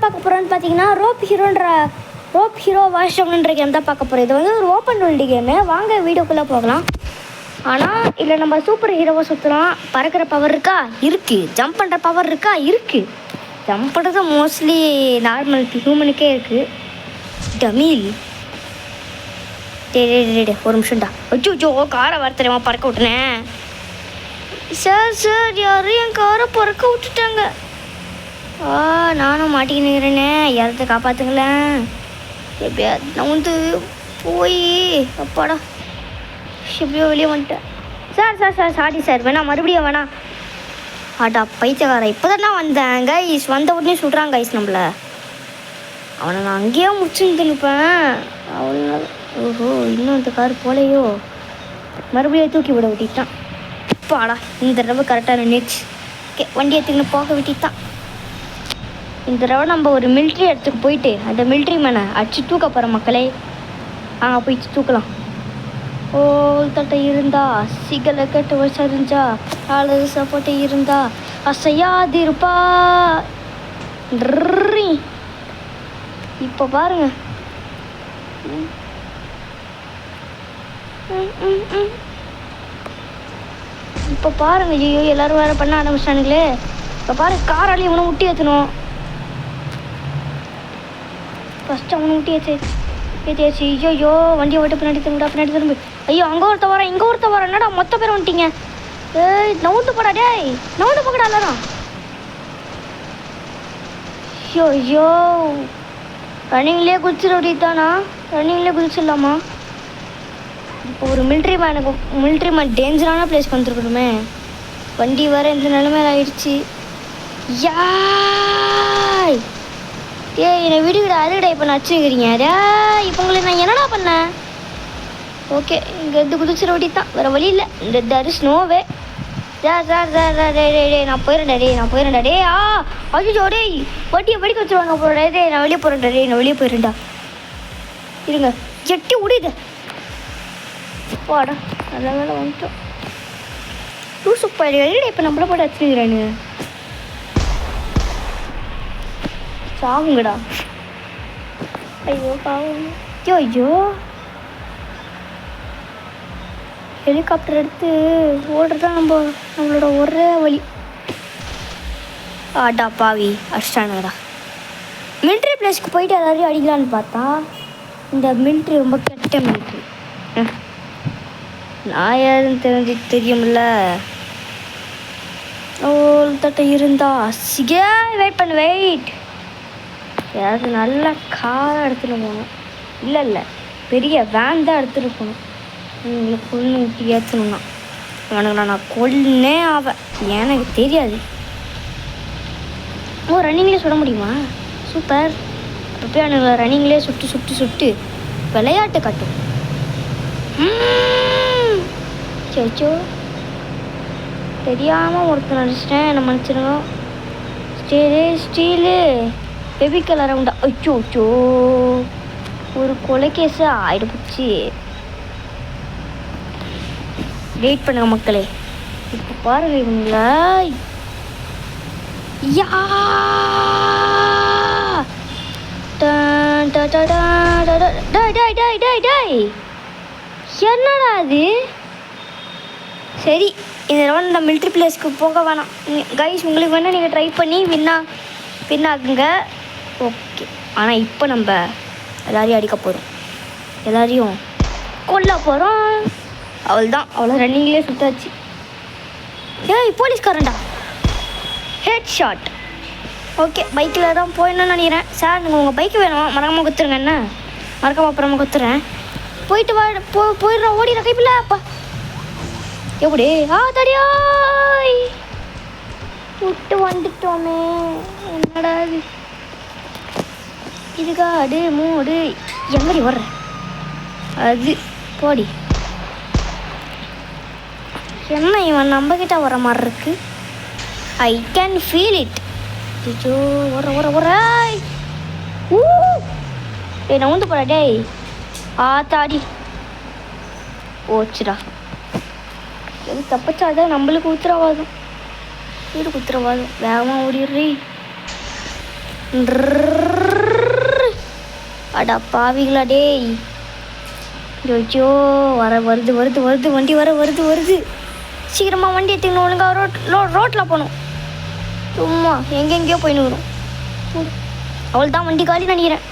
பார்க்க போகிறோன்னு பார்த்தீங்கன்னா ரோப் ஹீரோ வாஷ் டவுன்ன்ற கேம் தான் பார்க்க போகிறோம். இது வந்து ஒரு ஓப்பன் வேர்ல்டு கேமு. வாங்க வீடியோக்குள்ளே போகலாம். ஆனால் இதில் நம்ம சூப்பர் ஹீரோவை சுற்றலாம். பறக்கிற பவர் இருக்கா? இருக்குது. ஜம்ப் பண்ணுற பவர் இருக்கா? இருக்குது. ஜம்ப் பண்ணுறது மோஸ்ட்லி நார்மல் ஹியூமனுக்கே இருக்குது. டமீல் டே ஒரு நிமிஷம்டா. அச்சோ காரை வர தெரியுமா பறக்க விட்டுனேன். சார் யாரும் என் காரை பறக்க விட்டுட்டாங்க. நானும் மாட்டிக்கினுங்கிறேனே. யாரத்தை காப்பாற்றுங்களேன். எப்படியா நான் வந்து போய் அப்பாடா எப்படியோ வெளியே வந்துட்டேன். சார் சாரி சார், வேணாம் மறுபடியும் வேணாம். ஆட்டா பைத்தியக்கார, இப்போ தானே வந்தேன் கைஸ். வந்த உடனே சொல்கிறாங்க கைஸ் நம்மளை. அவனை நான் அங்கேயே முடிச்சுன்னு நினைப்பேன். அவனை ஓஹோ இன்னும் இந்த கார் போலையோ. மறுபடியும் தூக்கி விட விட்டிட்டான். பாடா இந்த தடவை கரெக்டான நெக்ஸ்ட் வண்டி எடுத்துக்கின்னு போக விட்டிட்டான். இந்த தடவை நம்ம ஒரு மிலிட்ரி இடத்துக்கு போயிட்டு அந்த மிலிட்ரி மேனை அடிச்சு தூக்க போகிற மக்களே. போயிட்டு தூக்கலாம். தட்டை இருந்தா சிகலை கட்டு சரிஞ்சா ஆளு சப்போட்டை இருந்தா அசையாதிருப்பா. இப்போ பாருங்க. இப்போ பாருங்க. ஐயோ எல்லாரும் வேறு பண்ண ஆரம்பிச்சிட்டானுங்களே. இப்போ பாருங்க, காராலையும் இவனை முட்டி ஏற்றணும். ஃபஸ்ட்டு அவனை முட்டி ஏற்றியாச்சு. ஐயோ வண்டியை ஓட்ட பின்னாடி திரும்பி. ஐயோ அங்கே ஒருத்த வரேன் இங்கே ஒருத்த வரேன். என்னடா மொத்த பேர் வந்துட்டீங்க. நவுந்து போடா டேய், நவுந்து போக்கடா எல்லாரும். ஐயோ ரன்னிங்லேயே குதிச்சிட வேண்டியதானா? ரன்னிங்லேயே குதிச்சிடலாமா? இப்போ ஒரு மிலிட்ரி மேன் டேஞ்சரான பிளேஸ்க்கு வந்துருக்கணுமே. வண்டி வேறு இந்த நிலைமையில் ஆயிடுச்சு. யாய் என்னை விடுவிடா. அதுக்கடா இப்போ நான் வச்சுக்கிறீங்க. இப்போ உங்களுக்கு நான் என்னடா பண்ணேன்? ஓகே இங்கேருந்து குதிச்சிட வேண்டி தான், வேறு வழி இல்லை. இந்த தரிஸ் நோவே. சார் நான் போயிடுறேன்டா டே. அஜிஜோ டேய் வண்டியை வெடிக்க வச்சுருவாங்க போகிறேன். நான் வெளியே போயிடுறேன்டா. இருங்க எட்டி விடுது. வாடா நல்ல வேலை வந்துட்டோம். சூப்பர் இப்போ நம்மள போட்டு வச்சுக்கிறானு. சாகுங்கடா. ஐயோ பாவம். ஐயோ ஹெலிகாப்டர் எடுத்து ஓடுறது தான் நம்மளோட ஒரே வழி. ஆடா பாவி அடிச்சிட்டானுங்கடா. மிலிட்ரி பிளேஸ்க்கு போயிட்டு எல்லாரையும் அடிக்கலான்னு பார்த்தா இந்த மிலிட்ரி ரொம்ப கெட்ட மிலிட்ரி. நான் யாருன்னு தெரியும்ல. தட்டை இருந்தா சிகே வெயிட் யாராவது நல்ல காராக எடுத்துகிட்டு போகணும். இல்லை பெரிய வேன் தான் எடுத்துகிட்டு போகணும். உங்களை கொன்று ஊட்டி ஏற்றணும்னா அவனுங்களை நான் கொல்லே ஆவேன். எனக்கு தெரியாது. ரன்னிங்லேயே சுட முடியுமா? சூப்பர். அப்படியே அவனுங்களை ரன்னிங்லேயே சுட்டு விளையாட்டு காட்டும். சேச்சோ தெரியாமல் ஒருத்தர் நடிச்சிட்டேன். என்ன மன்னிச்சிருங்க. ஸ்டீலு கெமிக்கல் அரவுண்டா. அச்சோ ஒரு கொலை கேஸு ஆயிடுச்சு. வெயிட் பண்ணுங்க மக்களே. இப்போ பாருங்க இவங்கள. என்னடா அது? சரி இந்த தடவை இந்த மிலிட்ரி பிளேஸ்க்கு போக வேணாம் கைஸ். உங்களுக்கு வேணால் நீங்கள் ட்ரை பண்ணி வின்னாகுங்க. ஓகே ஆனால் இப்போ நம்ம எல்லாரையும் அடிக்க போகிறோம், எல்லாரையும் கொல்ல போகிறோம். அவள்தான் அவ்வளோ ரன்னிங்லேயே சுட்டாச்சு. போலீஸ்காரன்டா. Head shot. ஓகே பைக்கில் தான் போயிடணும்னு நினைக்கிறேன். சார் நீங்கள் உங்கள் பைக்கு வேணுமா? மறக்காமல் கொடுத்துருங்க. என்ன மறக்காமல் அப்புறமா கொடுத்துறேன். போயிட்டு போயிடுறோம். ஓடிடுற கைப்பில்ல அப்பா. எப்படி தடியாய் விட்டு வந்துட்டோமே. என்னடா இதுக்கா அடு மூடு எங்கடி வர்ற? அது போடி. என்ன இவன் நம்மக்கிட்ட வர மாதிரி இருக்கு. I can feel it. ஐயோ வர நான் வந்து போட டேய். தாடி ஓச்சுடா. எது தப்பிச்சாதான் நம்மளுக்கு உத்தரவாதம். வீடு உத்தரவாதம். வேகமாக ஓடிடுறி. அடா பாவிங்களா டேய். ஜோஜோ வருது வண்டி வருது. சீக்கிரமாக வண்டி எடுத்துக்கணும், ஒழுங்காக ரோட்டில் போகணும். சும்மா எங்கெங்கேயோ போயின்னு வரும். அவள் தான் வண்டி காலி நினைக்கிறேன்.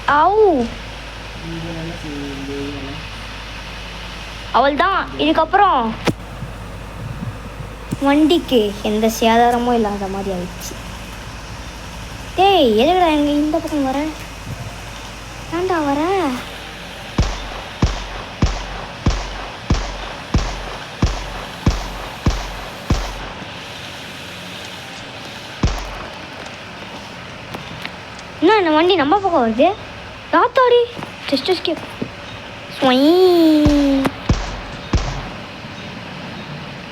அவள் தான். இதுக்கப்புறம் வண்டிக்கு எந்த சேதாரமும் இல்லாத மாதிரி ஆயிடுச்சு. டேய் எதுக்குடா எங்க இந்த பக்கம் வர? ஏன்டா வர? என்ன வண்டி நம்ம பக்கம் வருது? ராத்தாடி ஜஸ்ட் எஸ்கேப்.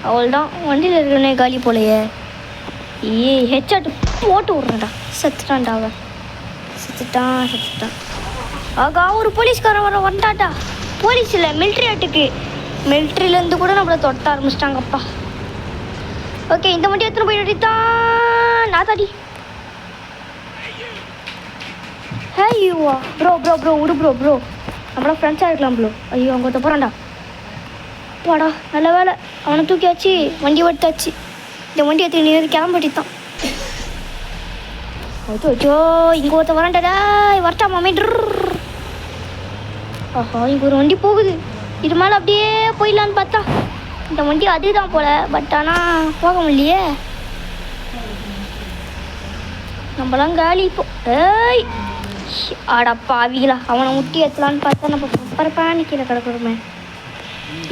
அவள் தான் வண்டியில் இருக்கிறனே காலி போலையே. ஹெட்ஷாட் போட்டு விட்றேன்டா. செத்துட்டான்டா அவன். செத்துட்டான். ஆகா ஒரு போலீஸ்காரன் வந்தாட்டா. போலீஸ் இல்லை, மிலிட்ரி ஆட்டுக்கு. மிலிட்ரியிலேருந்து கூட நம்மளை தொட்ட ஆரம்பிச்சிட்டாங்கப்பா. ஓகே இந்த வண்டி எத்தனை போயிட்டு தான் நாத்தாடி. ஐயோவா ப்ரோ விடு ப்ரோ நம்மளாம் ஃப்ரெண்ட்ஸாக இருக்கலாம் ப்ரோ. ஐயோ அங்கே ஒருத்த போகிறான்டா. வாடா நல்ல வேலை அவனை தூக்கியாச்சு, வண்டி எடுத்தாச்சு. இந்த வண்டி எடுத்து நீ கிளம்பிட்டு தான். ஓச்சோ இங்கே ஒருத்த வரான்டா. வரட்டாமாமே. ஆஹா இங்கே ஒரு வண்டி போகுது. இது மேலே அப்படியே போயிடலான்னு பார்த்தா இந்த வண்டி அதுதான் போல. பட் ஆனால் போக முடியலையே. நம்மளாம் காலி இப்போ. ஏய் ஆடப்பா அவிகளா அவனை முட்டி ஏற்றலான்னு பார்த்தா நம்ம பரப்பானு கீழே கிடக்குறோமே.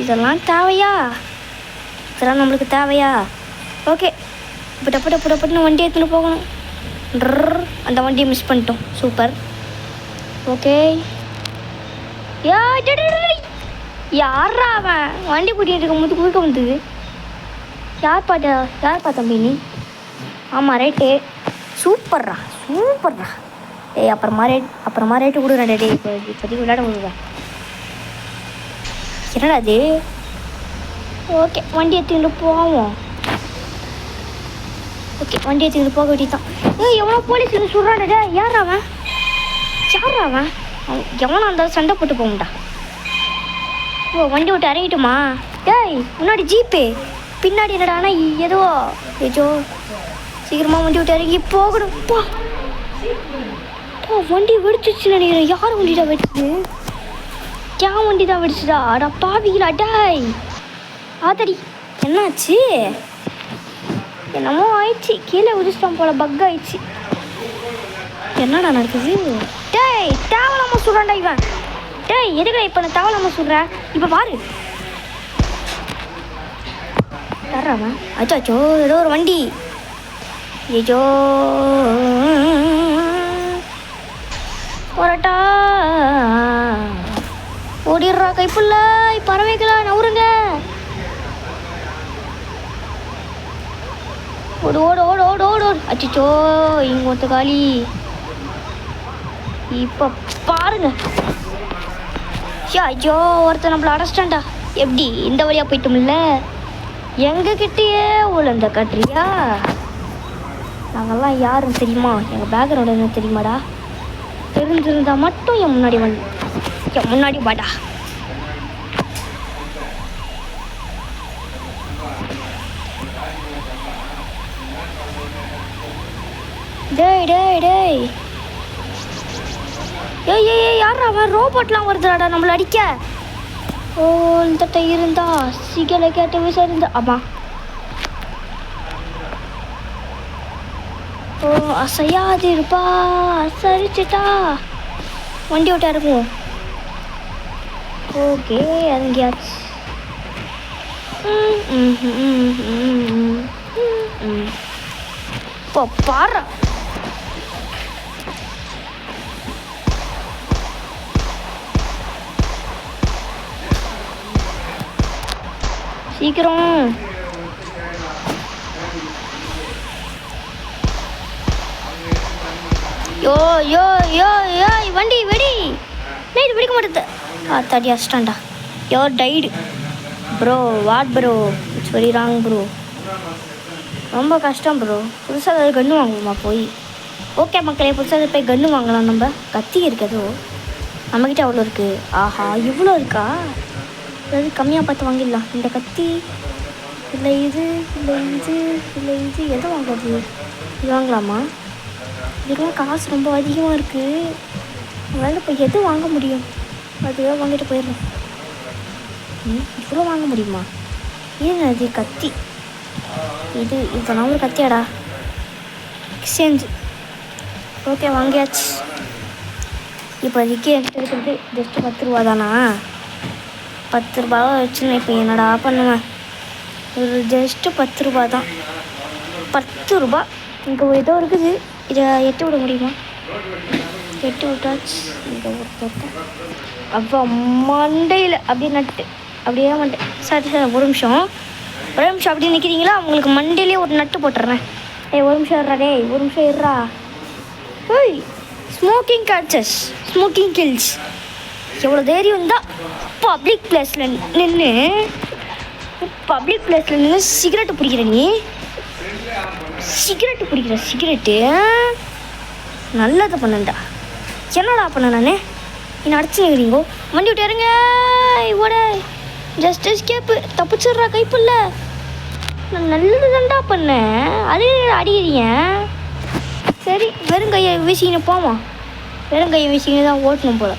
இதெல்லாம் தேவையா? இதெல்லாம் நம்மளுக்கு தேவையா? ஓகே புட்டப்பட்டு வண்டி எடுத்துன்னு போகணும். அந்த வண்டியை மிஸ் பண்ணிட்டோம். சூப்பர். ஓகே யாரா அவன் வண்டி கூட்டிகிட்டு இருக்கும் போது குறுக்க வந்தது? யார்ப்பா தம்பி நீ? ஆமாம் ரைட்டு. சூப்பர்ரா. டேய் அப்புறமா ரேட்டு கொடுக்குறேன். டே இப்போதைக்கு விளையாட விடுவேன். என்னடா அது? ஓகே வண்டி எடுத்துக்கிட்டு போவோம். ஓகே வண்டி எடுத்துக்கிட்டு போக வேண்டியதான். எவனோ போலீஸ் சொல்கிறான்டா. யாரா அவன்? எவனோ அந்த சண்டை போட்டு போகும்டா. வண்டி விட்டு இறங்கிட்டுமா? டேய் முன்னாடி ஜீப்பு, பின்னாடி என்னடானா ஏதோ சீக்கிரமாக வண்டி விட்டு இறங்கி போகணும். வண்டி வெடிச்சிச்சு நினைக்கிறேன். யார் வண்டி தான் வெடிச்சுது? ஏன் வண்டி தான் வெடிச்சுதா? அடா பாவிகளா டாய். ஆதடி என்னாச்சு? என்னமோ ஆயிடுச்சு. கீழே விதிச்சிட்டான் போல. பக் ஆயிடுச்சு. என்னடா நடக்குது? டேய் தேவலாம சொல்கிறான்டா இவன். டேய் எதுக்குடா இப்போ நான் தேவலாம சொல்கிறேன்? இப்போ பாரு தர்றாவன். அச்சோ ஏதோ ஒரு வண்டி. ஏஜோ போராட்டா ஓடிடுறா கைப்புள்ள. பறவைகளா நவுருங்க. ஓடு. அச்சோ இங்க ஒருத்த காலி. இப்போ பாருங்க. ஐயோ ஒருத்த நம்மள அடைச்சிட்டான்டா. எப்படி இந்த வழியாக போயிட்டோம்ல? எங்ககிட்டயே உழந்த கட்டுறியா? நாங்கள்லாம் யாருன்னு தெரியுமா? எங்கள் பேக்ரவுண்ட் என்ன தெரியுமாடா? தெரிஞ்சிருந்தா மட்டும் என் முன்னாடி வாடா. டேய் ஏய் யாரா அவன்? ரோபோட்லாம் வருதுடாடா நம்மளை அடிக்க. இந்த இருந்தா சிகலை கேட்டு விசாரிந்தா. ஆமா அசையாது இருப்பா. சரிச்சுட்டா வண்டி விட்டா இருக்கும். ஓகே இறங்கியாச்சு. இப்போ பாரு சீக்கிரம். யோ வண்டி வெடி. இது பிடிக்க மாட்டேது. தடி அஸ்டாண்டா. யோர் டைடு bro. What bro? It's very wrong bro. ரொம்ப கஷ்டம் ப்ரோ. புதுசாக ஏதாவது கன்று வாங்குவோமா போய்? ஓகே மக்களே, புதுசாக போய் கன்று வாங்கலாம். நம்ம கத்தி இருக்கதோ நம்மக்கிட்ட அவ்வளோ இருக்குது. ஆஹா, இவ்வளோ இருக்கா? அதாவது கம்மியாக பார்த்து வாங்கிடலாம். இந்த கத்தி இல்லை, இது எதை வாங்குறது? இது வாங்கலாமா? இதுக்கெல்லாம் காசு ரொம்ப அதிகமாக இருக்குது. அதனால் இப்போ எது வாங்க முடியும்? அதுவே வாங்கிட்டு போயிடலாம். இவ்வளோ வாங்க முடியுமா? ஏன் அது கத்தி? இதெல்லாம் ஒரு கத்தியாடா. எக்ஸ்சேஞ்ச். ஓகே, வாங்கியாச்சு. இப்போதைக்கு என்கிட்ட இருக்கிறது ஜஸ்ட்டு 10 ரூபா தானா? 10 ரூபாவை வச்சுன்னு இப்போ என்னடா பண்ணுவேன்? ஒரு ஜஸ்ட்டு 10 ரூபா தான். 10 ரூபா இங்கே ஏதோ இருக்குது. இதை எட்டு விட முடியுமா? எட்டு விட்டாச்சு. இங்கே ஒரு அப்போ மண்டையில் அப்படியே நட்டு அப்படியே மண்டை. சரி ஒரு நிமிஷம் அப்படி நிற்கிறீங்களா? உங்களுக்கு மண்டையிலே ஒரு நட்டு போட்டுறேன். ஒரு நிமிஷம் இருறா. ஒரு நிமிஷம் இருறா. ஓய், ஸ்மோக்கிங் கில்ஸ். எவ்வளோ தைரியம் இருந்தால் பப்ளிக் பிளேஸில் நின்று சிகரெட்டு பிடிக்கிற நீ? சிகரெட்டு நல்லதை பண்ணண்டா. என்னடா பண்ண நான் என்ன அடிச்சு நிற்கிறீங்கோ? வண்டி விட்டு இறங்க. ஓட ஜஸ்ட் எஸ்கேப்பு. தப்பிச்சிட்றா கைப்பில்ல. நான் நல்லது தான்டா பண்ணேன். அது அடிக்கிறீங்க. சரி, வெறும் கையை வீசிக்கின்னு போவோம். வெறும் கையை வீசிக்கின்னு தான் ஓட்டணும் போல.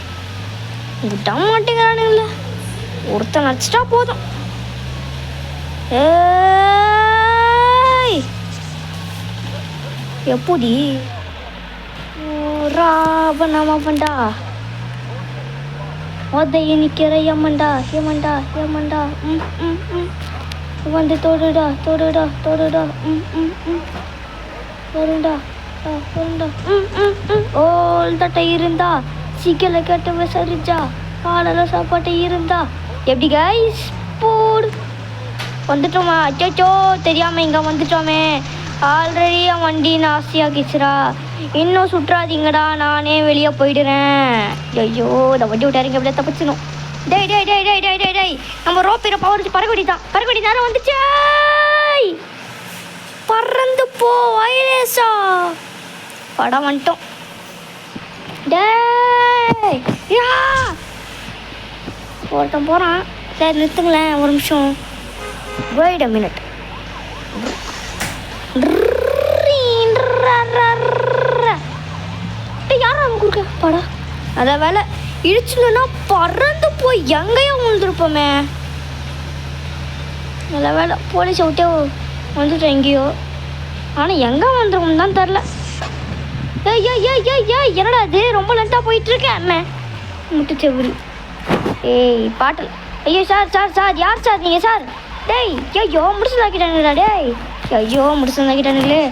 விட்ட மாட்டேங்கிறானுங்கள. ஒருத்தன் அடிச்சிட்டா போதும். ஏய், எப்படி ராவணாமண்டா உதைய நிற்கிற ஏமண்டா. வந்து தொடுடா. ஓல் தட்டை இருந்தா சிக்கலை கட்ட சரிஜா காலையில் சாப்பாட்டை இருந்தா எப்படி கைஸ்? போடு. வந்துட்டோமா? அச்சோ, தெரியாமல் இங்கே வந்துட்டோமே. ஆல்ரெடி என் வண்டி நாஸ்தியாக்கிச்சுரா. இன்னும் சுற்றாதீங்கடா, நானே வெளியே போயிடுறேன். ஐயோ, இந்த வண்டி விட்டாருங்க. எப்படியா தப்பிச்சிடும். டேய் நம்ம ரோப்பிற பவர் பறக்கொடி தானே வந்துச்சு. பறந்து போ வயலேசா. படம் வந்துட்டோம். டேய் யா, ஒருத்தன் போகிறான். சரி நிறுத்துங்களேன் ஒரு நிமிஷம். Wait a minute. யாரும் அவங்க கொடுக்க படா. அதான் வேலை இடிச்சுன்னா பறந்து போய் எங்கேயோ விழுந்துருப்போமே. நல்ல வேலை போலீஸை விட்டே வந்துட்டோம் எங்கேயோ. ஆனால் எங்கே வந்துருக்கோம் தான் தெரில. ஏய் என்னடா அது ரொம்ப லென்ட்டாக போயிட்டுருக்கேன். என்ன முட்டுச்செவரு. ஏய் பாட்டில். ஐயோ சார் யார் சார் நீங்கள் சார்? டேய் ஐயோ முடிச்சுதாக்கிட்டானுங்களா? டேய் ஐயோ முடிச்சுதாக்கிட்டானுங்களே.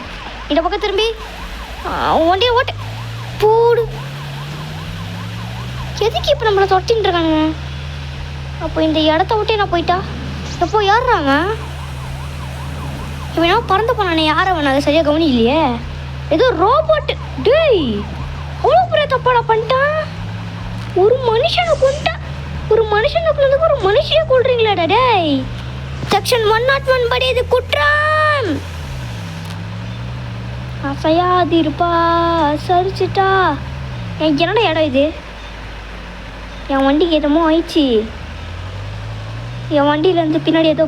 இந்த பக்கம் திரும்பி வண்டியை ஓட்டு போடு. எதுக்கு இப்போ நம்மளை தொட்டின்னு இருக்கானுங்க? அப்போ இந்த இடத்த விட்டு நான் போயிட்டா எப்போ ஏறுறாங்க? இவனா பறந்து போனானே, யாரை வேணா அதை சரியாக கவனி இல்லையே. ஏதோ ரோபோட்டு. டேய் அவ்வளோ பெரிய தப்பாடா பண்ணிட்டான். ஒரு மனுஷனை கொண்டான். ஒரு மனுஷனை கொள்றீங்களாடா? டேய் செக்ஷன் 101 படி இது குற்றம். அசையாதிருப்பா சரிச்சிட்டா. என்னடா இடம் இது? என் வண்டிக்கு எதமோ ஆயிடுச்சு. என் வண்டியிலேருந்து பின்னாடி ஏதோ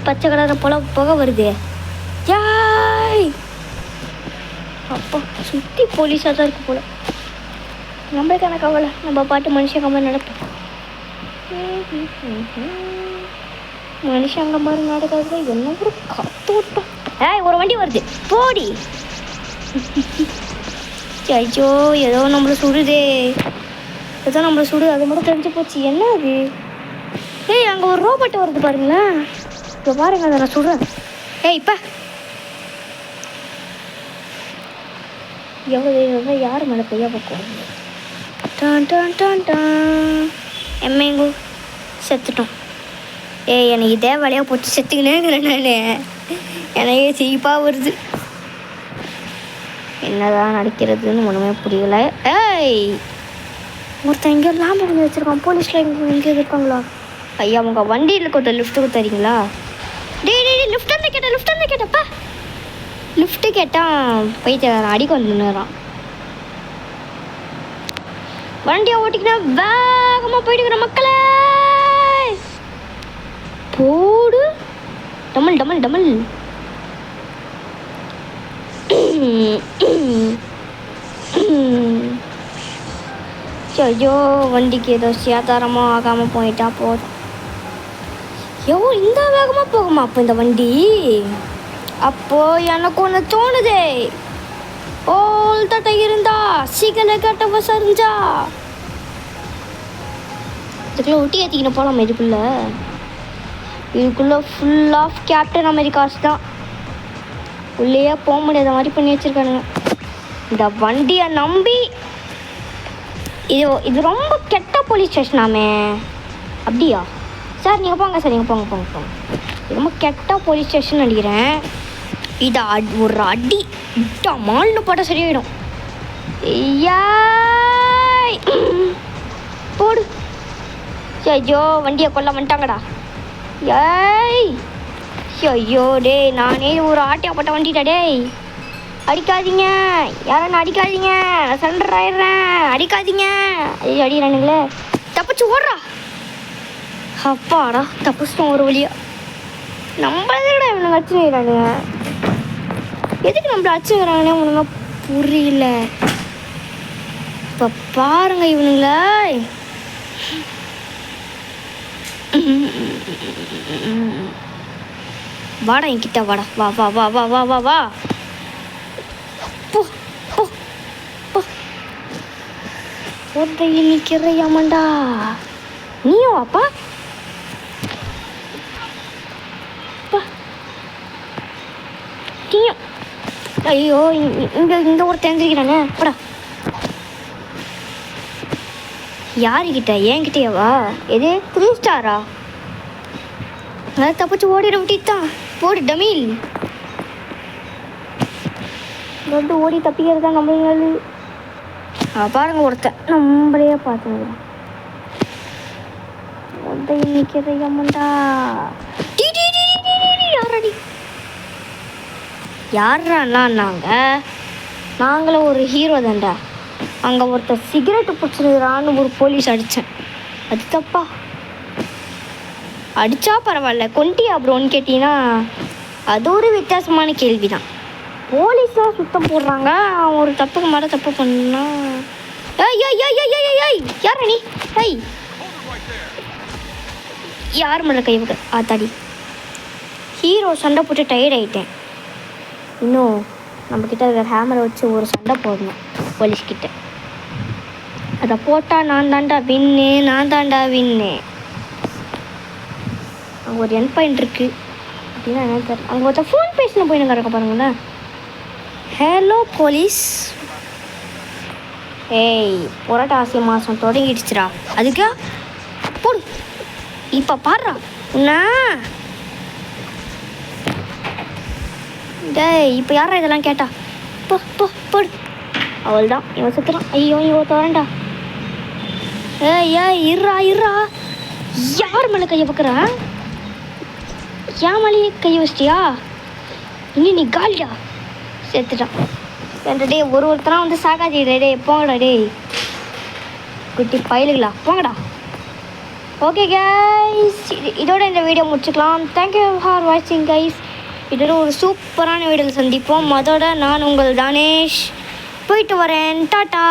பச்சை கலரை போல புகை வருது. யாய் அப்போ சுற்றி போலீஸாக தான் இருக்கு போல. நம்மளுக்கான கவலை, நம்ம பாட்டு மனுஷன் கம்பெனி நடப்போம். மனுஷங்க மாதிரி நடக்காது. என்ன ஒரு கத்து விட்டோம். ஒரு வண்டி வருது போடி. ஐயோ ஏதோ நம்மளை சுடுதே. அது மட்டும் தெரிஞ்சு போச்சு. என்ன அது? அங்கே ஒரு ரோபோட் வருது பாருங்களேன். இப்போ பாருங்க, அதை நான் சுடுறேன். இப்போ எவ்வளோ யார் மேலே பெய்யா பார்க்கும். எம்மைங்கோ செத்துட்டோம். எனக்கு இதே வேலையாக போட்டு செத்துக்கினேங்கிறேன் நான். எனக்கு சிரிப்பாக வருது. என்னதான் நடிக்கிறதுன்னு ஒன்றுமே புரியலை. ஒருத்தன் எங்கேயோ லாம்பு பண்ணி வச்சுருக்கான். போலீஸில் எங்கேயோ இருக்காங்களா? ஐயா அவங்க வண்டியில் கொஞ்சம் லிஃப்ட்டுக்கு தரீங்களா? டேய் லிஃப்ட் கேட்டப்பா. லிஃப்ட்டு கேட்டால் போயிட்டு அடிக்க வந்துடுறான். வண்டியை ஓட்டிக்கணும் வேகமாக போயிட்டுக்கிற மக்களே. போடு டமல் டமல் டமல். ஐயோ வண்டிக்கு ஏதோ சேதாரமாக ஆகாமல் போயிட்டா போதும். எவ்வளோ இந்த வேகமாக போகுமா அப்போ இந்த வண்டி? அப்போ எனக்கு ஒன்று தோணுதே, ஓல் தட்டை இருந்தா சீக்கிரம் கட்ட சரிஞ்சா இதுக்குள்ளே ஒட்டி ஏற்றிக்கின்னு போகலாம். இதுக்குள்ளே ஃபுல் ஆஃப் கேப்டன் அமெரிக்காஸ் தான். உள்ளேயே போக முடியாத மாதிரி பண்ணி வச்சுருக்கானுங்க இந்த வண்டியை நம்பி. இது ரொம்ப கெட்ட போலீஸ் ஸ்டேஷனாமே. அப்படியா சார்? நீங்கள் போங்க சார், நீங்கள் போங்க. இது ரொம்ப கெட்ட போலீஸ் ஸ்டேஷன் நினைக்கிறேன். இதை ஒரு அடி மால்னு போட்டால் சரியாயிடும். போடு. ஐயோ வண்டியை கொல்ல வந்துட்டாங்கடா. ஏய் ஐயோ டேய், நானே ஒரு ஆட்டியாப்பட்ட வண்டிட்டா. டேய் அடிக்காதீங்க, யாரும் அடிக்காதீங்க, நான் சண்டர் ஆயிடுறேன், அடிக்காதீங்க. ஐயோ அடிக்கிறானுங்களே, தப்பிச்சு ஓடுறா. அப்பாடா தப்பிச்சிட்டோம் ஒரு வழியா. நம்மளதா இவனுங்க அடிச்சுக்கிறானுங்க. எதுக்கு நம்மள அடிச்சுக்கிறாங்கன்னே ஒன்றுங்க புரியல. இப்போ பாருங்க இவனுங்கள. வாடா என்கிட்ட வாடா, வா வா வா வா வா வா வா. ஒத்தையை நிற்கிறையாமண்டா நீயும் அப்பா. நீயும் ஐயோ இங்கே ஒரு தெரிஞ்சுக்கிறானே படா. யாருக்கிட்ட? என்கிட்டயாவா? எது 3 ஸ்டாரா? அதை தப்பிச்சு ஓடிட விட்டுத்தான். போடு டமீல். ரெண்டு ஓடி தப்பிக்கிறது தான் நம்மளுங்க. பாருங்க ஒருத்தன் நம்மளே பார்த்துக்கிறோம். நிற்கிறமண்டா. யாரடி யாராண்ணா? நாங்களும் ஒரு ஹீரோ தான்டா. அங்கே ஒருத்தர் சிகரெட்டு பிடிச்சிருக்கிறான்னு ஒரு போலீஸ் அடித்தேன். அது தப்பா? அடித்தா பரவாயில்ல, கொண்டியா ப்ரோன்னு கேட்டிங்கன்னா அது ஒரு வித்தியாசமான கேள்வி தான். போலீஸ்லாம் சுத்தம் போடுறாங்க, அவன் ஒரு தப்புக்கு மேலே தப்பு பண்ணா. ஏய் ஏய் ஏய் ஏய் ஏய் ஏய் யாரா நீ? ஏய் யார் மேலே கை வைக்க? ஆத்தாடி ஹீரோ சண்டை போட்டு டயர்ட் ஆகிட்டேன். இன்னும் நம்மக்கிட்ட இருக்கிற ஹேமரை வச்சு ஒரு சண்டை போடணும் போலீஸ்கிட்ட. அதை போட்டால் நான் தாண்டா வின்னு. அங்கே ஒரு என் பாயிண்ட் இருக்குது அப்படின்னா என்ன தெரியல. அங்கே ஒருத்தர் ஃபோன் பேசின போய் இருக்க பாருங்களேன். Hello police. ஏய் புரட்டாசி மாதம் தொடங்கிடுச்சுடா, அதுக்கா போடு. இப்போ பாடுறா உன்னா. டேய் இப்போ யாரா இதெல்லாம் கேட்டா? போடு. அவள் தான் இவன் சுற்றுறான். ஐயோ இவன் தோறண்டா. ஏய் இருறா யார் மேலே கையை வைக்கிற? ஏன் மேலேயே கையை வச்சிட்டியா? இன்னும் நீ காலிடா, சேர்த்துட்டான். ரெண்டு டே ஒருத்தராக வந்து சாகாதீடா. டே போங்கடா, டே குட்டி பயிலுங்களா போங்கடா. ஓகே கைஸ், இதோட இந்த வீடியோ முடிச்சுக்கலாம். தேங்க்யூ ஃபார் வாட்சிங் கைஸ். இதோட ஒரு சூப்பரான வீடியோவில் சந்திப்போம். அதோட நான் உங்கள் தானேஷ் போயிட்டு வரேன். டாட்டா.